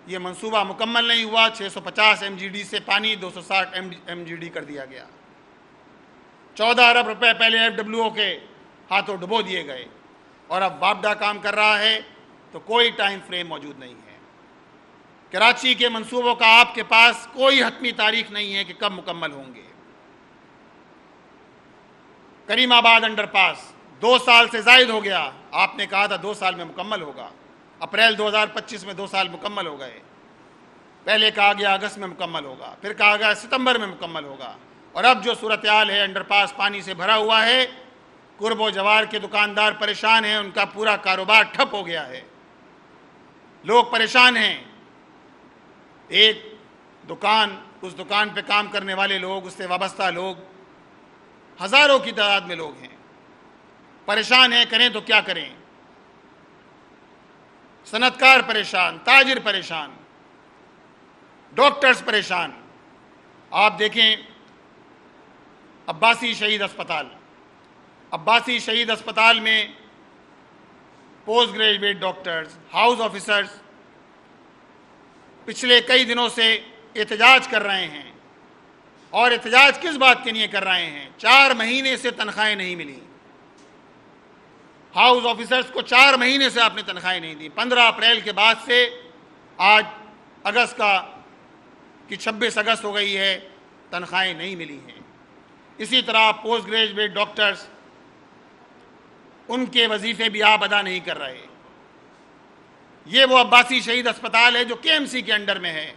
یہ منصوبہ مکمل نہیں ہوا. 650 MGD سے پانی 260 MGD کر دیا گیا. 14 ارب روپے پہلے FWO کے ہاتھوں ڈبو دیے گئے اور اب وابڈا کام کر رہا ہے تو کوئی ٹائم فریم موجود نہیں ہے. کراچی کے منصوبوں کا آپ کے پاس کوئی حتمی تاریخ نہیں ہے کہ کب مکمل ہوں گے. کریم آباد انڈر پاس 2 سال سے زائد ہو گیا. آپ نے کہا تھا 2 سال میں مکمل ہوگا. اپریل 2025 میں 2 سال مکمل ہو گئے. پہلے کہا گیا اگست میں مکمل ہوگا, پھر کہا گیا ستمبر میں مکمل ہوگا, اور اب جو صورتحال ہے انڈر پاس پانی سے بھرا ہوا ہے. قرب و جوار کے دکاندار پریشان ہیں, ان کا پورا کاروبار ٹھپ ہو گیا ہے. لوگ پریشان ہیں. ایک دکان, اس دکان پہ کام کرنے والے لوگ, اس سے وابستہ لوگ ہزاروں کی تعداد میں لوگ ہیں, پریشان ہیں. کریں تو کیا کریں؟ صنعتکار پریشان, تاجر پریشان, ڈاکٹرز پریشان. آپ دیکھیں عباسی شہید اسپتال میں post graduate doctors, house officers پچھلے کئی دنوں سے احتجاج کر رہے ہیں. اور احتجاج کس بات کے لیے کر رہے ہیں؟ 4 مہینے سے تنخواہیں نہیں ملی. ہاؤس آفیسرز کو 4 مہینے سے آپ نے تنخواہیں نہیں دی. 15 اپریل کے بعد سے آج اگست کی 26 اگست ہو گئی ہے, تنخواہیں نہیں ملی ہیں. اسی طرح پوسٹ گریجویٹ ڈاکٹرز, ان کے وظیفے بھی آپ ادا نہیں کر رہے. یہ وہ عباسی شہید اسپتال ہے جو KMC کے انڈر میں ہے.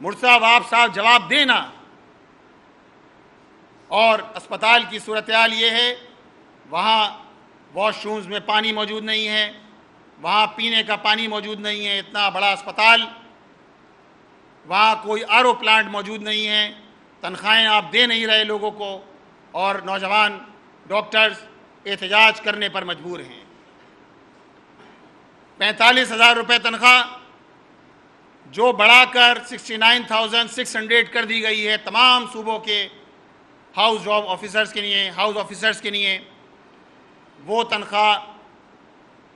مرصد آپ صاحب جواب دینا. اور اسپتال کی صورتحال یہ ہے, وہاں واش رومز میں پانی موجود نہیں ہے, وہاں پینے کا پانی موجود نہیں ہے. اتنا بڑا اسپتال, وہاں کوئی RO پلانٹ موجود نہیں ہے. تنخواہیں آپ دے نہیں رہے لوگوں کو, اور نوجوان ڈاکٹرز احتجاج کرنے پر مجبور ہیں. 45,000 روپے تنخواہ جو بڑھا کر 69,600 کر دی گئی ہے تمام صوبوں کے ہاؤس آفیسرز کے لیے. وہ تنخواہ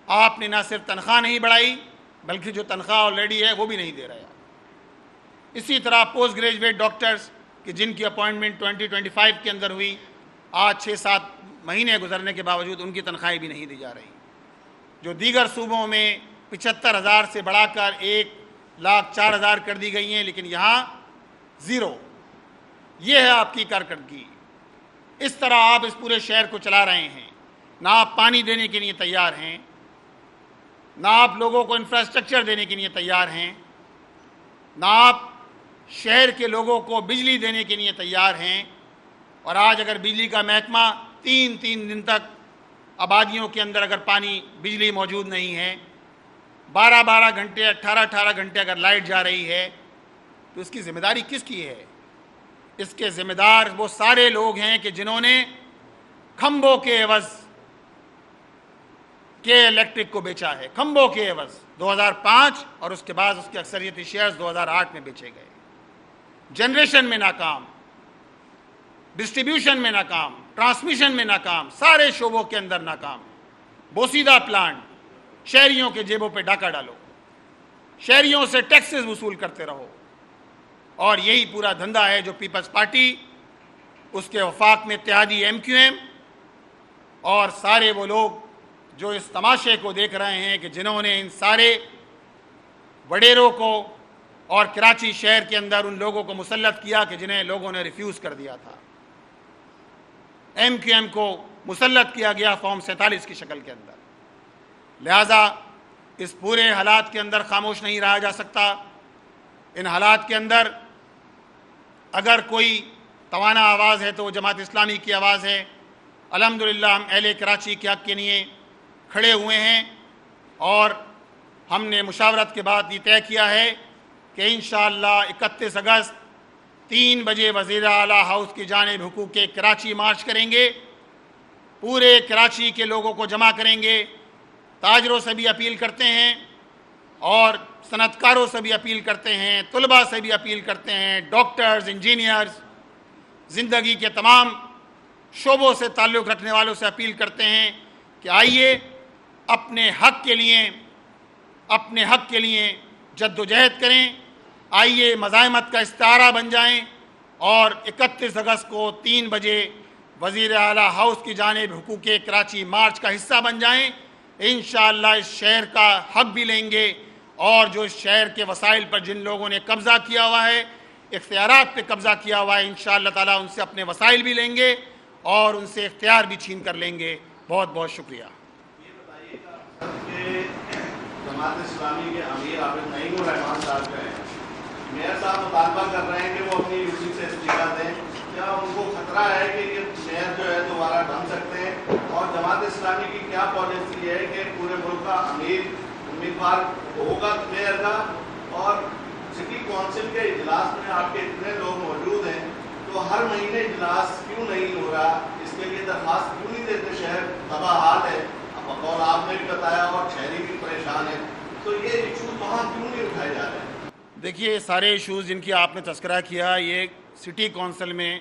آپ نے نہ صرف تنخواہ نہیں بڑھائی بلکہ جو تنخواہ آلریڈی ہے وہ بھی نہیں دے رہے. اسی طرح پوسٹ گریجویٹ ڈاکٹرز کہ جن کی اپوائنٹمنٹ 2025 کے اندر ہوئی, آج 6-7 مہینے گزرنے کے باوجود ان کی تنخواہیں بھی نہیں دی جا رہی. جو دیگر صوبوں میں 75,000 سے بڑھا کر 1,04,000 کر دی گئی ہیں, لیکن یہاں 0. یہ ہے آپ کی کارکردگی. اس طرح آپ اس پورے شہر کو چلا رہے ہیں. نہ آپ پانی دینے کے لیے تیار ہیں, نہ آپ لوگوں کو انفراسٹرکچر دینے کے لیے تیار ہیں, نہ آپ شہر کے لوگوں کو بجلی دینے کے لیے تیار ہیں. اور آج اگر بجلی کا محکمہ 3 دن تک آبادیوں کے اندر اگر بجلی موجود نہیں ہے, 12 گھنٹے 18 گھنٹے اگر لائٹ جا رہی ہے, تو اس کی ذمہ داری کس کی ہے؟ اس کے ذمہ دار وہ سارے لوگ ہیں کہ جنہوں نے کھمبوں کے عوض کے الیکٹرک کو بیچا ہے. کھمبوں کے عوض 2005 اور اس کے بعد اس کے اکثریتی شیئرز 2008 میں بیچے گئے. جنریشن میں ناکام, ڈسٹریبیوشن میں ناکام, ٹرانسمیشن میں ناکام, سارے شعبوں کے اندر ناکام. بوسیدہ پلانٹ. شہریوں کے جیبوں پہ ڈاکہ ڈالو, شہریوں سے ٹیکسز وصول کرتے رہو. اور یہی پورا دھندا ہے جو پیپلز پارٹی, اس کے وفاق میں اتحادی MQM اور سارے وہ لوگ جو اس تماشے کو دیکھ رہے ہیں کہ جنہوں نے ان سارے وڈیروں کو اور کراچی شہر کے اندر ان لوگوں کو مسلط کیا کہ جنہیں لوگوں نے ریفیوز کر دیا تھا. MQM کو مسلط کیا گیا فارم 47 کی شکل کے اندر. لہذا اس پورے حالات کے اندر خاموش نہیں رہا جا سکتا. ان حالات کے اندر اگر کوئی توانا آواز ہے تو وہ جماعت اسلامی کی آواز ہے. الحمدللہ ہم اہل کراچی کے حق کے لیے کھڑے ہوئے ہیں, اور ہم نے مشاورت کے بعد یہ طے کیا ہے کہ انشاءاللہ 31 اگست 3 بجے وزیر اعلیٰ ہاؤس کی جانب حقوق کراچی مارچ کریں گے. پورے کراچی کے لوگوں کو جمع کریں گے. تاجروں سے بھی اپیل کرتے ہیں, اور صنعتکاروں سے بھی اپیل کرتے ہیں, طلباء سے بھی اپیل کرتے ہیں, ڈاکٹرز, انجینئرز, زندگی کے تمام شعبوں سے تعلق رکھنے والوں سے اپیل کرتے ہیں کہ آئیے اپنے حق کے لیے جد و جہد کریں، آئیے مزاحمت کا استعارہ بن جائیں اور 31 اگست کو 3 بجے وزیر اعلیٰ ہاؤس کی جانب حقوق کراچی مارچ کا حصہ بن جائیں۔ انشاءاللہ اس شہر کا حق بھی لیں گے، اور جو اس شہر کے وسائل پر جن لوگوں نے قبضہ کیا ہوا ہے، اختیارات پہ قبضہ کیا ہوا ہے، انشاءاللہ تعالیٰ ان سے اپنے وسائل بھی لیں گے اور ان سے اختیار بھی چھین کر لیں گے۔ بہت بہت شکریہ۔ یہ بتائیے گا کہ جماعت اسلامی کے امیر عابد نعیم الرحمان صاحب کا ہے، میئر صاحب مطالبہ کر رہے ہیں کہ وہ اپنی یوسی سے استعفیٰ دیں، کیا ان کو خطرہ ہے کہ یہ میئر جو ہے دوبارہ بن سکتے ہیں؟ اور جماعت اسلامی کی کیا پالیسی ہے کہ پورے ملک کا امیر امیدوار ہوگا میئر کا؟ اور سٹی کونسل کے اجلاس میں آپ کے اتنے لوگ موجود ہیں، تو ہر مہینے اجلاس کیوں نہیں ہو رہا؟ اس کے لیے درخواست کیوں نہیں دیتے؟ شہر تباہ حال ہے، بقول آپ نے بھی بتایا، اور شہری بھی پریشان ہیں، تو یہ ایشوز وہاں کیوں نہیں اٹھائے جا رہے ہیں؟ دیکھیے، یہ سارے ایشوز جن کی آپ نے تذکرہ کیا، یہ سٹی کونسل میں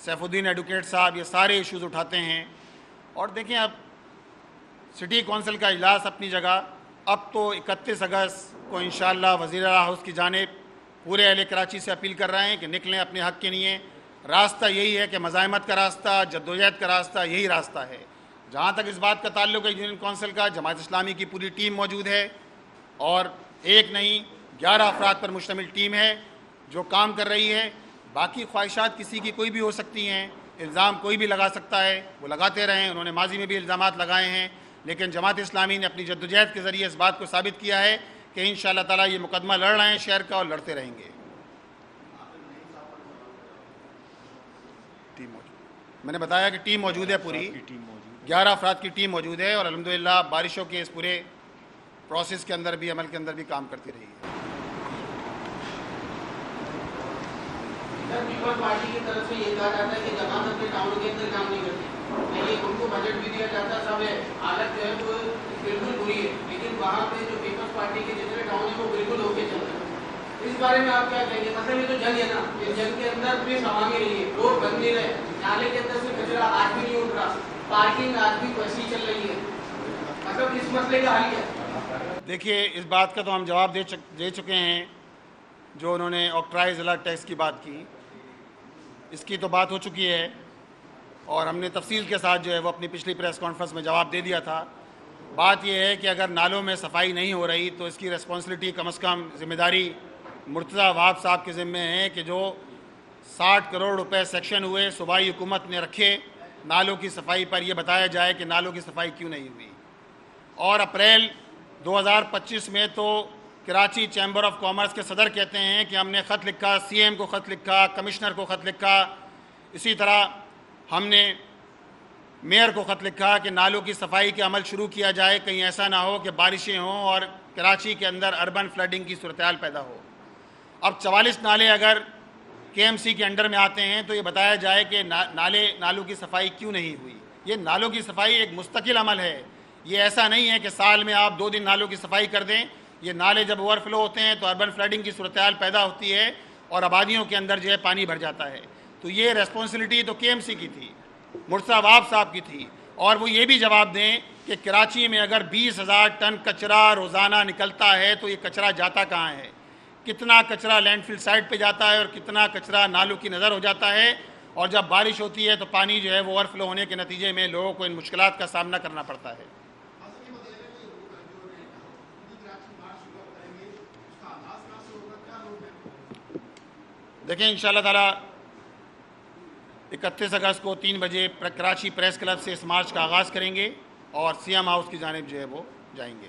سیف الدین ایڈوکیٹ صاحب یہ سارے ایشوز اٹھاتے ہیں۔ اور دیکھیں، اب سٹی کونسل کا اجلاس اپنی جگہ، اب تو 31 اگست کو انشاءاللہ وزیر اعلیٰ ہاؤس کی جانب پورے اہل کراچی سے اپیل کر رہے ہیں کہ نکلیں اپنے حق کے لیے۔ راستہ یہی ہے کہ مزاحمت کا راستہ، جدوجہد کا راستہ یہی راستہ ہے۔ جہاں تک اس بات کا تعلق ہے یونین کونسل کا، جماعت اسلامی کی پوری ٹیم موجود ہے، اور ایک نہیں 11 افراد پر مشتمل ٹیم ہے جو کام کر رہی ہے۔ باقی خواہشات کسی کی کوئی بھی ہو سکتی ہیں، الزام کوئی بھی لگا سکتا ہے، وہ لگاتے رہیں، انہوں نے ماضی میں بھی الزامات لگائے ہیں، لیکن جماعت اسلامی نے اپنی جدوجہد کے ذریعے اس بات کو ثابت کیا ہے کہ انشاءاللہ تعالیٰ یہ مقدمہ لڑ رہے ہیں شہر کا، اور لڑتے رہیں گے۔ میں نے بتایا کہ ٹیم موجود ہے، پوری 11 افراد کی ٹیم موجود ہے، اور الحمدللہ بارشوں کے اس پورے پروسیس کے اندر بھی، عمل کے اندر بھی کام کرتی رہی ہے۔ پیپلز پارٹی کی طرف سے یہ کہا جاتا ہے کہ جماعت اپنے ٹاؤن کے اندر کام نہیں کرتی، نہیں ان کو بجٹ بھی دیا جاتا ہے، سب حالت جو ہے وہ بالکل بری ہے، لیکن وہاں پہ جو پیپلز پارٹی کے جتنے ٹاؤن ہیں وہ بالکل ہو کے چل رہے ہیں۔ اس بارے میں آپ کیا کہیں گے؟ مطلب یہ تو جنگ ہے نا، اس جنگ کے اندر بھی سوامی رہی ہے، روڈ بن نہیں رہے، نالے کے اندر سے کچرا آج بھی نہیں اٹھ رہا، پارکنگ آج بھی ویسی چل رہی ہے، مطلب اس مسئلے کا حل کیا ہے؟ دیکھیے، اس بات کا تو ہم جواب دے چکے ہیں، جو انہوں نے آکٹرائز الگ ٹیکس کی بات کی، اس کی تو بات ہو چکی ہے، اور ہم نے تفصیل کے ساتھ جو ہے وہ اپنی پچھلی پریس کانفرنس میں جواب دے دیا تھا۔ بات یہ ہے کہ اگر نالوں میں صفائی نہیں ہو رہی تو اس کی ریسپانسبلٹی، کم از کم ذمہ داری مرتضی وہاب صاحب کے ذمے ہے کہ جو 60 کروڑ روپے سیکشن ہوئے، صوبائی حکومت نے رکھے نالوں کی صفائی پر، یہ بتایا جائے کہ نالوں کی صفائی کیوں نہیں ہوئی۔ اور اپریل 2025 میں تو کراچی چیمبر آف کامرس کے صدر کہتے ہیں کہ ہم نے خط لکھا، سی ایم کو خط لکھا، کمشنر کو خط لکھا، اسی طرح ہم نے میئر کو خط لکھا کہ نالوں کی صفائی کے عمل شروع کیا جائے، کہیں ایسا نہ ہو کہ بارشیں ہوں اور کراچی کے اندر اربن فلڈنگ کی صورتحال پیدا ہو۔ اب 44 نالے اگر کے ایم سی کے انڈر میں آتے ہیں تو یہ بتایا جائے کہ نالوں کی صفائی کیوں نہیں ہوئی۔ یہ نالوں کی صفائی ایک مستقل عمل ہے، یہ ایسا نہیں ہے کہ سال میں آپ 2 دن نالوں کی صفائی کر دیں۔ یہ نالے جب اوور فلو ہوتے ہیں تو اربن فلڈنگ کی صورتحال پیدا ہوتی ہے اور آبادیوں کے اندر جو ہے پانی بھر جاتا ہے۔ تو یہ ریسپانسبلٹی تو کے ایم سی کی تھی، مرتضی وہاب صاحب کی تھی، اور وہ یہ بھی جواب دیں کہ کراچی میں اگر 20,000 ٹن کچرا روزانہ نکلتا ہے تو یہ کچرا جاتا کہاں ہے، کتنا کچرا لینڈ فل سائٹ پہ جاتا ہے اور کتنا کچرا نالوں کی نظر ہو جاتا ہے، اور جب بارش ہوتی ہے تو پانی جو ہے وہ اوور فلو ہونے کے نتیجے میں لوگوں کو ان مشکلات کا سامنا کرنا پڑتا ہے۔ دیکھیں، انشاءاللہ تعالیٰ 31 اگست کو 3 بجے کراچی پریس کلب سے اس مارچ کا آغاز کریں گے اور سی ایم ہاؤس کی جانب جو ہے وہ جائیں گے۔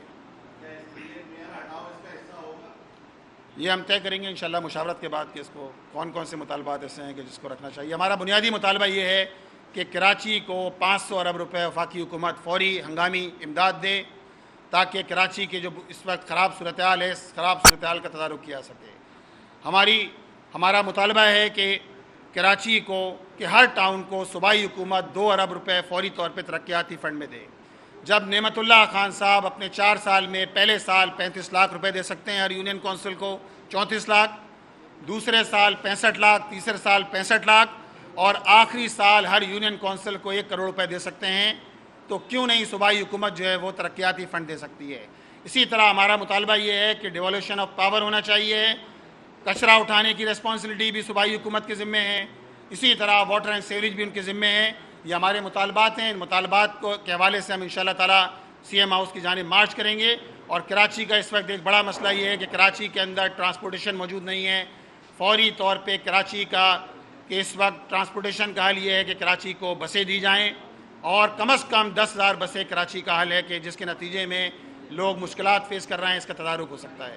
یہ ہم طے کریں گے انشاءاللہ مشاورت کے بعد کہ اس کو کون کون سے مطالبات ایسے ہیں کہ جس کو رکھنا چاہیے۔ ہمارا بنیادی مطالبہ یہ ہے کہ کراچی کو 500 ارب روپے وفاقی حکومت فوری ہنگامی امداد دے تاکہ کراچی کے جو اس وقت خراب صورتحال ہے، اس خراب صورتحال کا تدارک کیا سکے۔ ہمارا مطالبہ ہے کہ کراچی کو کہ ہر ٹاؤن کو صوبائی حکومت 2 ارب روپے فوری طور پہ ترقیاتی فنڈ میں دے۔ جب نعمت اللہ خان صاحب اپنے 4 سال میں پہلے سال 35 لاکھ روپے دے سکتے ہیں ہر یونین کونسل کو، 34 لاکھ، دوسرے سال 65 لاکھ، تیسرے سال 65 لاکھ، اور آخری سال ہر یونین کونسل کو 1 کروڑ روپے دے سکتے ہیں، تو کیوں نہیں صوبائی حکومت جو ہے وہ ترقیاتی فنڈ دے سکتی ہے۔ اسی طرح ہمارا مطالبہ یہ ہے کہ ڈیوالوشن آف پاور ہونا چاہیے، کچرا اٹھانے کی رسپانسبلٹی بھی صوبائی حکومت کے ذمے ہے، اسی طرح واٹر اینڈ سیوریج بھی ان کے ذمے ہے۔ یہ ہمارے مطالبات ہیں، ان مطالبات کے حوالے سے ہم انشاءاللہ تعالیٰ سی ایم ہاؤس کی جانب مارچ کریں گے۔ اور کراچی کا اس وقت ایک بڑا مسئلہ یہ ہے کہ کراچی کے اندر ٹرانسپورٹیشن موجود نہیں ہے۔ فوری طور پہ کراچی کا کہ اس وقت ٹرانسپورٹیشن کا حل یہ ہے کہ کراچی کو بسیں دی جائیں، اور کم از کم 10,000 بسیں کراچی کا حل ہے کہ جس کے نتیجے میں لوگ مشکلات فیس کر رہے ہیں، اس کا تدارک ہو سکتا ہے۔